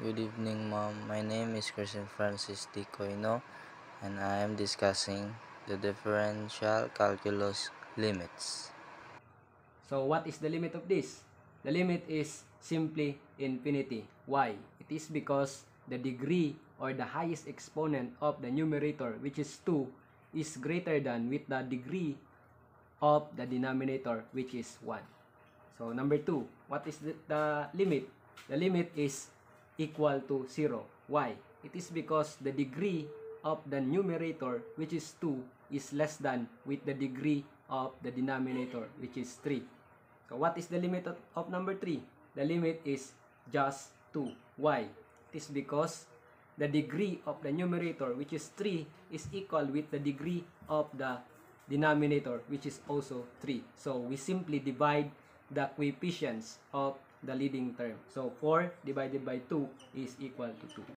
Good evening, Mom. My name is Christian Francis D. Coino, and I am discussing the differential calculus limits. So what is the limit of this? The limit is simply infinity. Why? It is because the degree or the highest exponent of the numerator, which is 2, is greater than with the degree of the denominator, which is 1. So number 2, what is the limit? The limit is equal to 0. Why? It is because the degree of the numerator, which is 2, is less than with the degree of the denominator, which is 3. So what is the limit of number 3? The limit is just 2. Why? It is because the degree of the numerator, which is 3, is equal with the degree of the denominator, which is also 3. So we simply divide the coefficients of the leading term. So 4 divided by 2 is equal to 2.